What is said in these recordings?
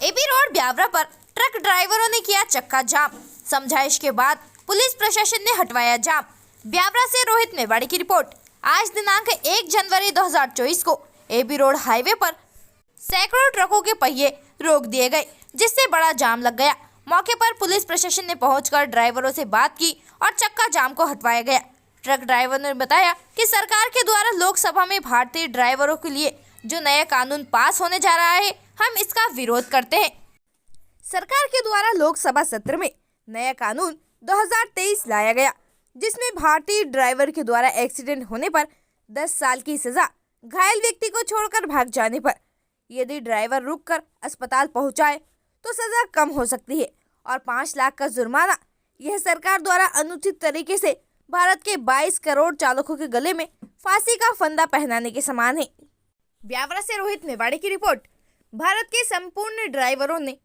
AB road Biaora पर truck ड्राइवरों ने किया चक्का जाम। समझाइश के बाद पुलिस प्रशासन ने हटवाया जाम। ब्यावरा से रोहित मेवाड़ी की रिपोर्ट। आज दिनांक 1 जनवरी 2024 को एबी रोड हाईवे पर सैकड़ों ट्रकों के पहिए रोक दिए गए, जिससे बड़ा जाम लग गया। मौके पर पुलिस प्रशासन ने पहुंचकर ड्राइवरों से बात की और चक्का जाम को हटवाया गया। ट्रक ड्राइवर ने बताया कि सरकार के द्वारा लोकसभा में भारतीय ड्राइवरों के लिए जो नया कानून पास होने जा रहा है, हम इसका विरोध करते हैं। सरकार के द्वारा लोकसभा सत्र में नया कानून 2023 लाया गया, जिसमें भारतीय ड्राइवर के द्वारा एक्सीडेंट होने पर 10 साल की सजा, घायल व्यक्ति को छोड़कर भाग जाने पर यदि ड्राइवर रुककर अस्पताल पहुंचाए तो सजा कम हो सकती है और 5 लाख का जुर्माना। यह सरकार द्वारा अनुचित तरीके से भारत के 22 करोड़ चालकों के गले में फांसी का फंदा पहनाने के समान है। ब्यावरा से रोहित मेवाड़ी की रिपोर्ट। भारत के संपूर्ण ड्राइवरों ने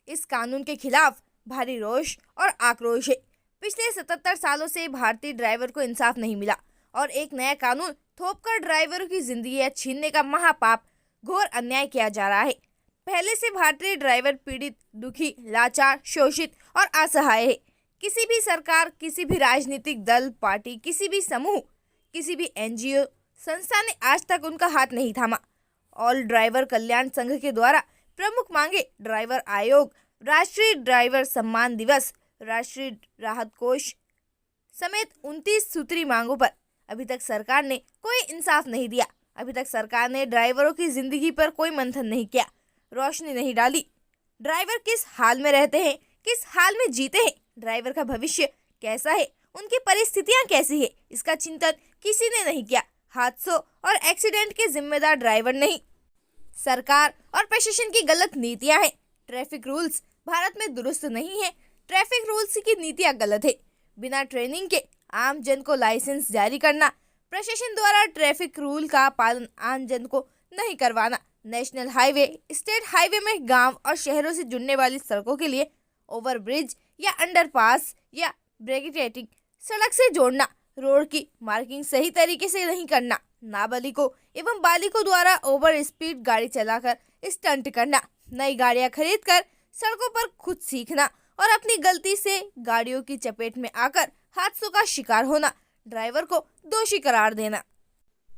इस कानून के खिलाफ भारी रोष और आक्रोश है। पिछले 77 सालों से भारतीय ड्राइवर को इंसाफ नहीं मिला और एक नया कानून थोपकर ड्राइवरों की जिंदगी छीनने का महापाप, घोर अन्याय किया जा रहा है। पहले से भारतीय ड्राइवर पीड़ित, दुखी, लाचार, शोषित और असहाय है। किसी भी सरकार, किसी भी राजनीतिक दल, पार्टी, किसी भी समूह, किसी भी NGO संस्था ने आज तक उनका हाथ नहीं थामा। ऑल ड्राइवर कल्याण संघ के द्वारा प्रमुख मांगे ड्राइवर आयोग, राष्ट्रीय ड्राइवर सम्मान दिवस, राष्ट्रीय राहत कोष समेत 29 सूत्री मांगों पर अभी तक सरकार ने कोई इंसाफ नहीं दिया। अभी तक सरकार ने ड्राइवरों की जिंदगी पर कोई मंथन नहीं किया, रोशनी नहीं डाली। ड्राइवर किस हाल में रहते हैं, किस हाल में जीते हैं, ड्राइवर का भविष्य कैसा है, उनकी परिस्थितियां कैसी है, इसका चिंतन किसी ने नहीं किया। हादसों और एक्सीडेंट के जिम्मेदार ड्राइवर नहीं, सरकार और प्रशासन की गलत नीतियां हैं। ट्रैफिक रूल्स भारत में दुरुस्त नहीं है। ट्रैफिक रूल्स की नीतियां गलत है। बिना ट्रेनिंग के आम जन को लाइसेंस जारी करना, प्रशासन द्वारा ट्रैफिक रूल का पालन आम जन को नहीं करवाना, नेशनल हाईवे, स्टेट हाईवे में गांव और शहरों से जुड़ने वाली सड़कों के लिए ओवरब्रिज या अंडरपास या ब्रैकेटिंग सड़क से जोड़ना, रोड की मार्किंग सही तरीके से नहीं करना, नाबालिगों एवं बालिगों द्वारा ओवर स्पीड गाड़ी चलाकर स्टंट करना, नई गाड़ियां खरीदकर सड़कों पर खुद सीखना और अपनी गलती से गाड़ियों की चपेट में आकर हादसों का शिकार होना, ड्राइवर को दोषी करार देना,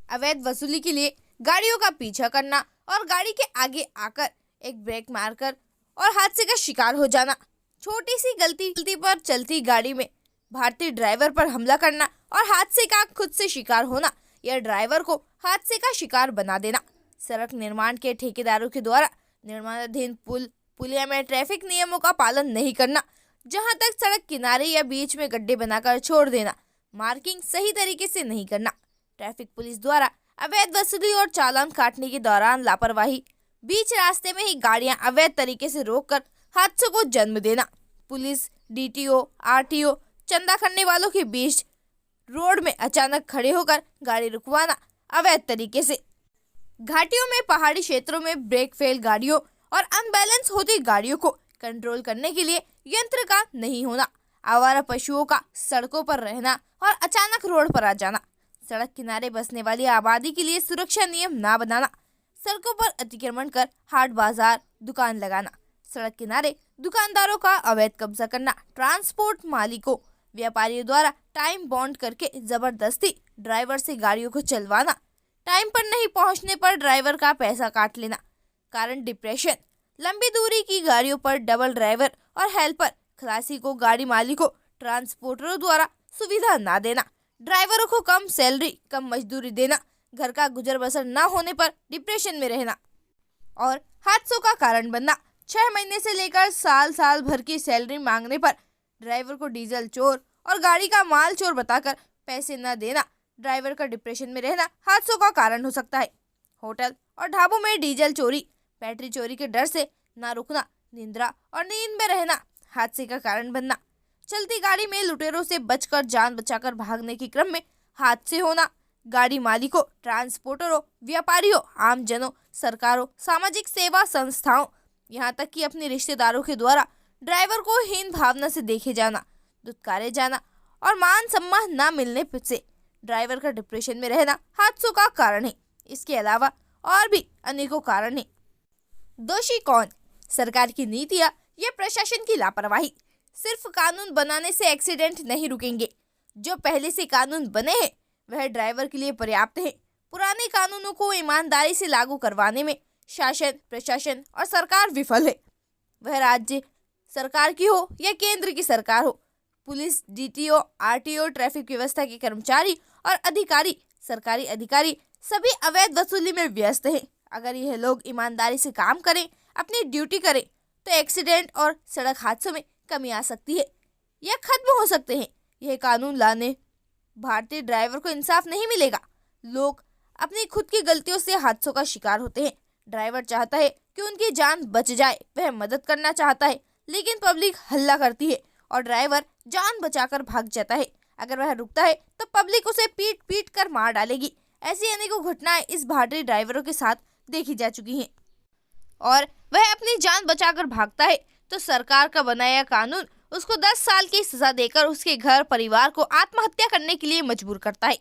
अवैध वसूली के लिए गाड़ियों का पीछा करना और गाड़ी के आगे आकर एक ब्रेक मारकर और हादसे का शिकार हो जाना, छोटी सी गलती पर चलती गाड़ी में भारतीय ड्राइवर पर हमला करना और हादसे का खुद से शिकार होना या ड्राइवर को हादसे का शिकार बना देना। सड़क निर्माण के ठेकेदारों के द्वारा निर्माणाधीन पुलिया में ट्रैफिक नियमों का पालन नहीं करना, जहां तक सड़क किनारे या बीच में गड्ढे बनाकर छोड़ देना, मार्किंग सही तरीके से नहीं करना, ट्रैफिक पुलिस द्वारा अवैध वसूली और चालान काटने के दौरान लापरवाही, बीच रास्ते में ही गाड़ियां अवैध तरीके से रोककर हादसों को जन्म देना, पुलिस, DTO, RTO चंदा करने वालों के बीच रोड में अचानक खड़े होकर गाड़ी रुकवाना, अवैध तरीके से घाटियों में, पहाड़ी क्षेत्रों में ब्रेक फेल गाड़ियों और अनबैलेंस होती गाड़ियों को कंट्रोल करने के लिए यंत्र का नहीं होना, आवारा पशुओं का सड़कों पर रहना और अचानक रोड पर आ जाना, सड़क किनारे बसने वाली आबादी के लिए सुरक्षा नियम ना बनाना, सड़कों पर अतिक्रमण कर हाट बाजार दुकान लगाना, सड़क किनारे दुकानदारों का अवैध कब्जा करना, ट्रांसपोर्ट मालिकों, व्यापारियों द्वारा टाइम बॉन्ड करके जबरदस्ती ड्राइवर से गाड़ियों को चलवाना, टाइम पर नहीं पहुंचने पर ड्राइवर का पैसा काट लेना, कारण डिप्रेशन, लंबी दूरी की गाड़ियों पर डबल ड्राइवर और हेल्पर, खलासी को गाड़ी मालिकों, ट्रांसपोर्टरों द्वारा सुविधा ना देना, ड्राइवरों को कम सैलरी, कम मजदूरी देना, घर का गुजर बसर न होने पर डिप्रेशन में रहना और हादसों का कारण बनना, 6 महीने से लेकर साल भर की सैलरी मांगने पर ड्राइवर को डीजल चोर और गाड़ी का माल चोर बताकर पैसे न देना, ड्राइवर का डिप्रेशन में रहना हादसों का कारण हो सकता है। होटल और ढाबों में डीजल चोरी, बैटरी चोरी के डर से ना रुकना, निंद्रा और नींद में रहना हादसे का कारण बनना, चलती गाड़ी में लुटेरों से बचकर जान बचाकर भागने के क्रम में हादसे होना, गाड़ी मालिकों, ट्रांसपोर्टरों, व्यापारियों, आम जनों, सरकारों, सामाजिक सेवा संस्थाओं, यहाँ तक कि अपने रिश्तेदारों के द्वारा ड्राइवर को हीन भावना से देखे जाना, दुत्कारे जाना और मान सम्मान न मिलने से ड्राइवर का डिप्रेशन में रहना हादसों का कारण है। इसके अलावा और भी अनेकों कारण हैं। दोषी कौन? सरकार की नीतियाँ या प्रशासन की लापरवाही। सिर्फ कानून बनाने से एक्सीडेंट नहीं रुकेंगे। जो पहले से कानून बने हैं वह ड्राइवर के लिए पर्याप्त है। पुराने कानूनों को ईमानदारी से लागू करवाने में शासन, प्रशासन और सरकार विफल है। वह राज्य सरकार की हो या केंद्र की सरकार हो, पुलिस, डीटीओ, आरटीओ, ट्रैफिक व्यवस्था के कर्मचारी और अधिकारी, सरकारी अधिकारी सभी अवैध वसूली में व्यस्त हैं। अगर यह लोग ईमानदारी से काम करें, अपनी ड्यूटी करें, तो एक्सीडेंट और सड़क हादसों में कमी आ सकती है या खत्म हो सकते हैं। यह कानून लाने भारतीय ड्राइवर को इंसाफ नहीं मिलेगा। लोग अपनी खुद की गलतियों से हादसों का शिकार होते हैं। ड्राइवर चाहता है कि उनकी जान बच जाए, वह मदद करना चाहता है, लेकिन पब्लिक हल्ला करती है और ड्राइवर जान बचाकर भाग जाता है। अगर वह रुकता है तो पब्लिक उसे पीट पीट कर मार डालेगी। ऐसी अनेकों घटनाएं इस भारतीय ड्राइवरों के साथ देखी जा चुकी हैं और वह अपनी जान बचाकर भागता है तो सरकार का बनाया कानून उसको 10 साल की सजा देकर उसके घर परिवार को आत्महत्या करने के लिए मजबूर करता है।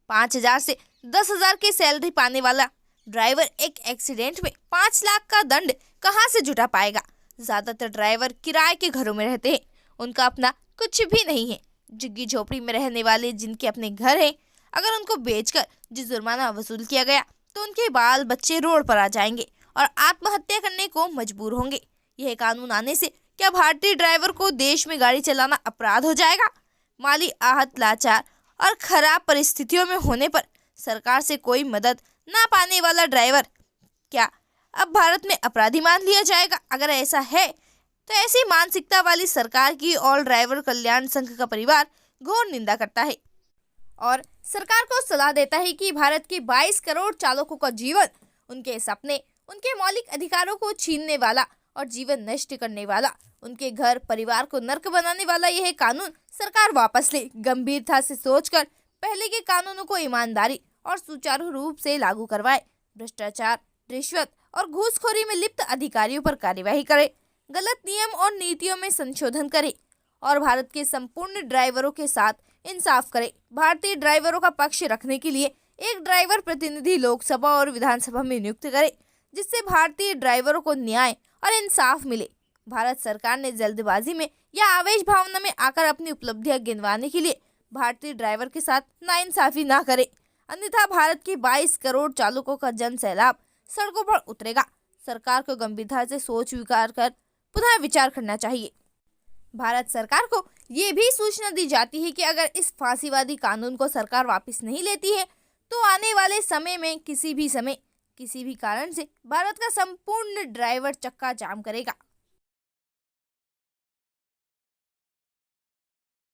5,000 से 10,000 की सैलरी पाने वाला ड्राइवर एक एक्सीडेंट में 5 लाख का दंड कहां से जुटा पाएगा। ज्यादातर ड्राइवर किराए के घरों में रहते हैं, उनका अपना कुछ भी नहीं है। झुग्गी झोपड़ी में रहने वाले जिनके अपने घर हैं, अगर उनको बेचकर जो जुर्माना वसूल किया गया तो उनके बाल बच्चे रोड पर आ जाएंगे और आत्महत्या करने को मजबूर होंगे। यह कानून आने से क्या भारतीय ड्राइवर को देश में गाड़ी चलाना अपराध हो जाएगा? माली आहत, लाचार और खराब परिस्थितियों में होने पर सरकार से कोई मदद ना पाने वाला ड्राइवर क्या अब भारत में अपराधी मान लिया जाएगा? अगर ऐसा है तो ऐसी मानसिकता वाली सरकार की ऑल ड्राइवर कल्याण संघ का परिवार घोर निंदा करता है और सरकार को सलाह देता है कि भारत के 22 करोड़ चालकों का जीवन, उनके सपने, उनके मौलिक अधिकारों को छीनने वाला और जीवन नष्ट करने वाला, उनके घर परिवार को नर्क बनाने वाला यह कानून सरकार वापस ले। गंभीरता से सोचकर पहले के कानूनों को ईमानदारी और सुचारू रूप से लागू करवाए। भ्रष्टाचार, रिश्वत और घूसखोरी में लिप्त अधिकारियों पर कार्यवाही करे, गलत नियम और नीतियों में संशोधन करे और भारत के संपूर्ण ड्राइवरों के साथ इंसाफ करे। भारतीय ड्राइवरों का पक्ष रखने के लिए एक ड्राइवर प्रतिनिधि लोकसभा और विधानसभा में नियुक्त करे, जिससे भारतीय ड्राइवरों को न्याय और इंसाफ मिले। भारत सरकार ने जल्दबाजी में या आवेश भावना में आकर अपनी उपलब्धियां गिनवाने के लिए भारतीय ड्राइवर के साथ नाइंसाफी ना करे, अन्यथा भारत के 22 करोड़ चालकों का जन सैलाब सड़कों पर उतरेगा। सरकार को गंभीरता से सोच विचार कर पुनः विचार करना चाहिए। भारत सरकार को ये भी सूचना दी जाती है कि अगर इस फांसीवादी कानून को सरकार वापस नहीं लेती है तो आने वाले समय में किसी भी कारण से भारत का संपूर्ण ड्राइवर चक्का जाम करेगा।